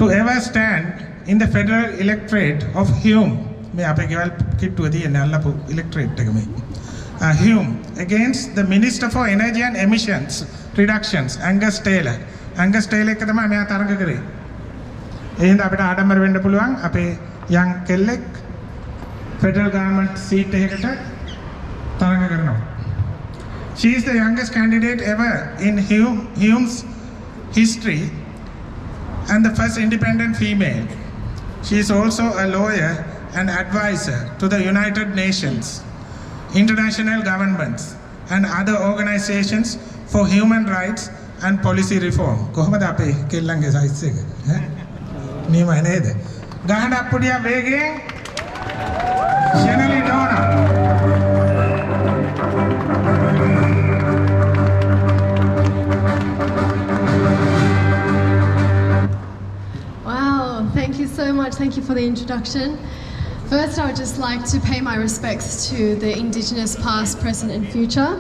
to ever stand in the federal electorate of Hume. මේ අපේ ගෙවල් කිට්ටුව තියෙන අල්ලපු electorate එක මේ. Hume against the Minister for Energy and Emissions Reductions, Angus Taylor. Angus Taylor එක තමයි මෙයා තරඟ කරේ. ඒ හින්දා අපිට ආඩම්බර වෙන්න පුළුවන් අපේ young කෙල්ලෙක් federal government seat එකකට තරඟ කරනවා. She is the youngest candidate ever in Hume's history and the first independent female. She is also a lawyer and advisor to the United Nations, international governments and other organizations for human rights and policy reform. කොහොමද අපේ කෙල්ලන්ගේ size එක? නියමයි නේද? ගහන අප්පුඩිය වේගයෙන් Sheneli Donna. Thank you so much. Thank you for the introduction. First, I would just like to pay my respects to the Indigenous past, present and future.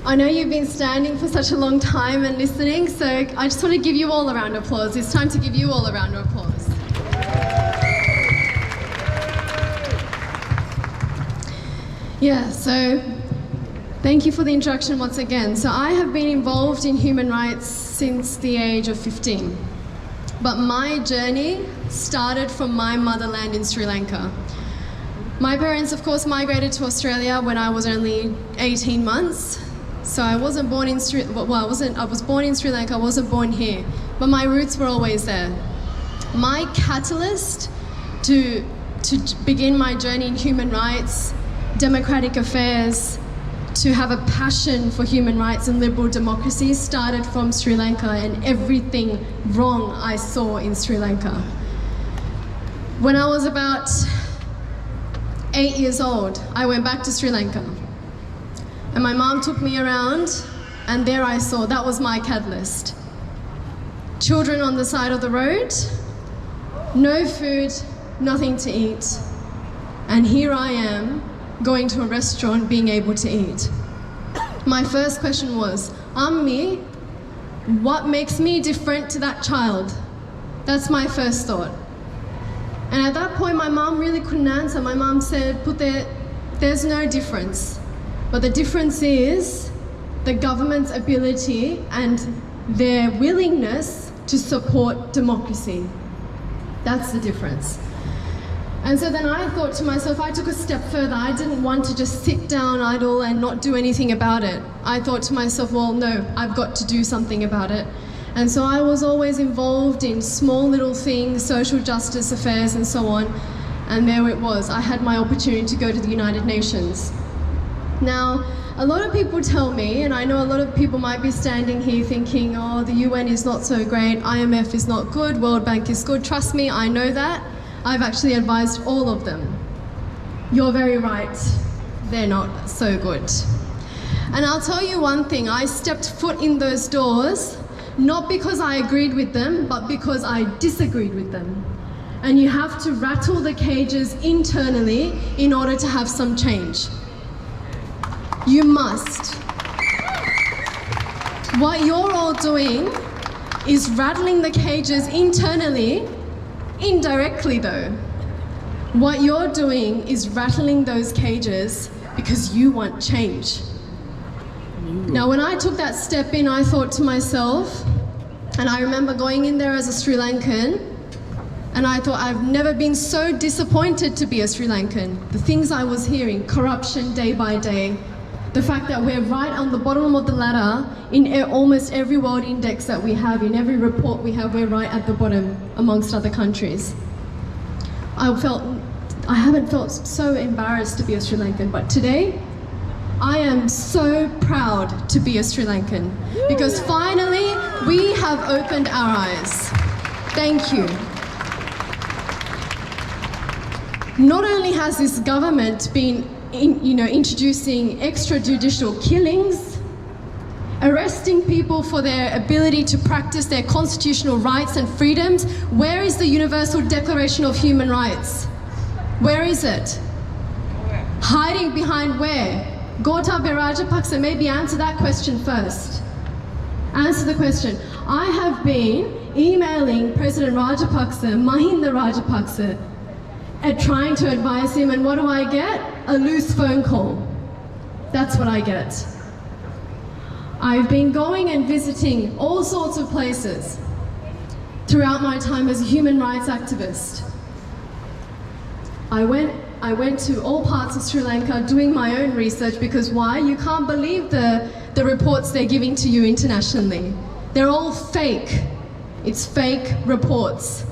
I know you've been standing for such a long time and listening, so I just want to give you all a round of applause. It's time to give you all a round of applause. Yeah, so thank you for the introduction once again. So I have been involved in human rights since the age of 15. But my journey started from my motherland in Sri Lanka. My parents, of course, migrated to Australia when I was only 18 months. So I wasn't born in I was born in Sri Lanka, I wasn't born here. But my roots were always there. My catalyst to begin my journey in human rights, democratic affairs, to have a passion for human rights and liberal democracy started from Sri Lanka and everything wrong I saw in Sri Lanka. When I was about 8 years old, I went back to Sri Lanka. And my mom took me around and there I saw, that was my catalyst. Children on the side of the road, no food, nothing to eat. And here I am, going to a restaurant, being able to eat. My first question was, Ammi, what makes me different to that child? That's my first thought. And at that point, my mom really couldn't answer. My mom said, there's no difference. But the difference is the government's ability and their willingness to support democracy. That's the difference. And so then I thought to myself, I took a step further. I didn't want to just sit down idle and not do anything about it. I thought to myself, well, no, I've got to do something about it. And so I was always involved in small little things, social justice affairs and so on. And there it was. I had my opportunity to go to the United Nations. Now, a lot of people tell me, and I know a lot of people might be standing here thinking, oh, the UN is not so great, IMF is not good, World Bank is good. Trust me, I know that. I've actually advised all of them. You're very right, they're not so good. And I'll tell you one thing, I stepped foot in those doors, not because I agreed with them, but because I disagreed with them. And you have to rattle the cages internally in order to have some change. You must. What you're all doing is rattling the cages internally, indirectly though. What you're doing is rattling those cages because you want change. Now when I took that step in, I thought to myself, and I remember going in there as a Sri Lankan, and I thought, I've never been so disappointed to be a Sri Lankan. The things I was hearing, corruption day by day, the fact that we're right on the bottom of the ladder in almost every world index that we have, in every report we have, we're right at the bottom amongst other countries. I haven't felt so embarrassed to be a Sri Lankan, but today, I am so proud to be a Sri Lankan because finally we have opened our eyes. Thank you. Not only has this government been introducing extrajudicial killings, arresting people for their ability to practice their constitutional rights and freedoms, where is the Universal Declaration of Human Rights? Where is it? Hiding behind where? Gotabaya Rajapaksa, maybe answer that question first. Answer the question. I have been emailing President Rajapaksa, Mahinda Rajapaksa, and trying to advise him, and what do I get? A loose phone call. That's what I get. I've been going and visiting all sorts of places throughout my time as a human rights activist. I went to all parts of Sri Lanka doing my own research, because why? You can't believe the reports they're giving to you internationally. They're all fake. It's fake reports.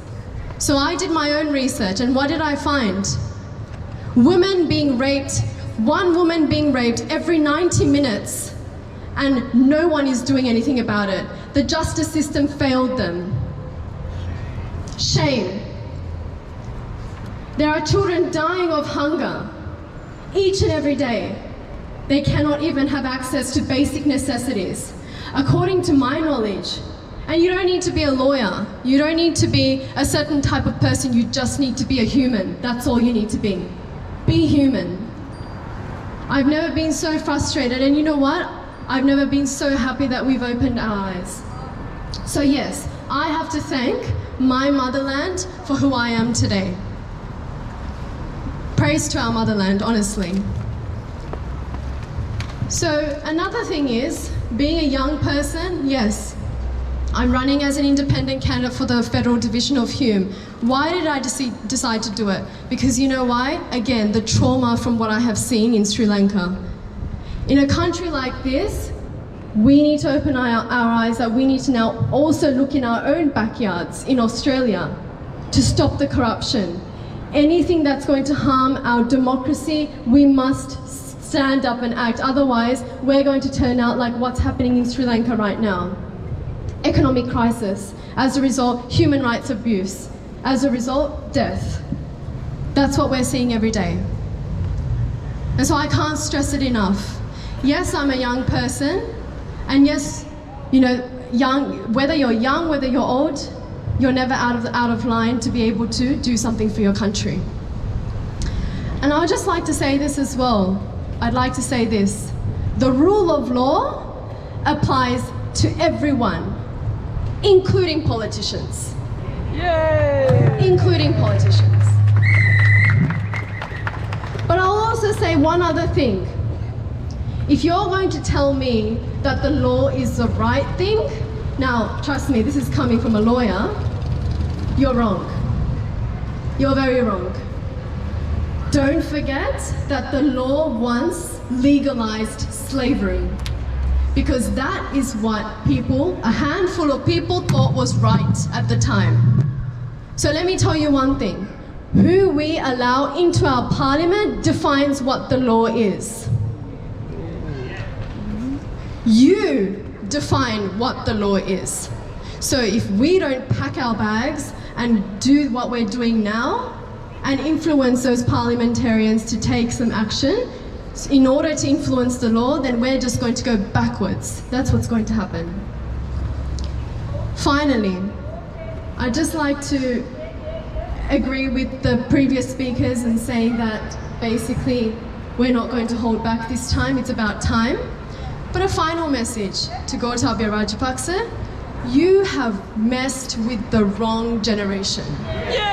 So I did my own research, and what did I find? Women being raped, one woman being raped every 90 minutes, and no one is doing anything about it. The justice system failed them. Shame. There are children dying of hunger each and every day. They cannot even have access to basic necessities. According to my knowledge, and you don't need to be a lawyer, you don't need to be a certain type of person, you just need to be a human. That's all you need to be. Be human. I've never been so frustrated, and you know what? I've never been so happy that we've opened our eyes. So yes, I have to thank my motherland for who I am today. Praise to our motherland, honestly. So another thing is, being a young person, yes, I'm running as an independent candidate for the Federal Division of Hume. Why did I decide to do it? Because you know why? Again, the trauma from what I have seen in Sri Lanka. In a country like this, we need to open our eyes that we need to now also look in our own backyards in Australia to stop the corruption. Anything that's going to harm our democracy, we must stand up and act. Otherwise, we're going to turn out like what's happening in Sri Lanka right now. Economic crisis. As a result, human rights abuse. As a result, death. That's what we're seeing every day. And so I can't stress it enough. Yes, I'm a young person, and yes, you know, whether you're young, whether you're old, you're never out of line to be able to do something for your country. And I would just like to say this as well. I'd like to say this. The rule of law applies to everyone, including politicians. Yay! Including politicians. But I'll also say one other thing. If you're going to tell me that the law is the right thing, now, trust me, this is coming from a lawyer, you're wrong. You're very wrong. Don't forget that the law once legalized slavery, because that is what a handful of people thought was right at the time. So let me tell you one thing. Who we allow into our parliament defines what the law is. You define what the law is. So if we don't pack our bags and do what we're doing now and influence those parliamentarians to take some action in order to influence the law, then we're just going to go backwards. That's what's going to happen. Finally, I'd just like to agree with the previous speakers and saying that basically we're not going to hold back this time, it's about time. But a final message to Gotabaya Rajapaksa: you have messed with the wrong generation. Yeah!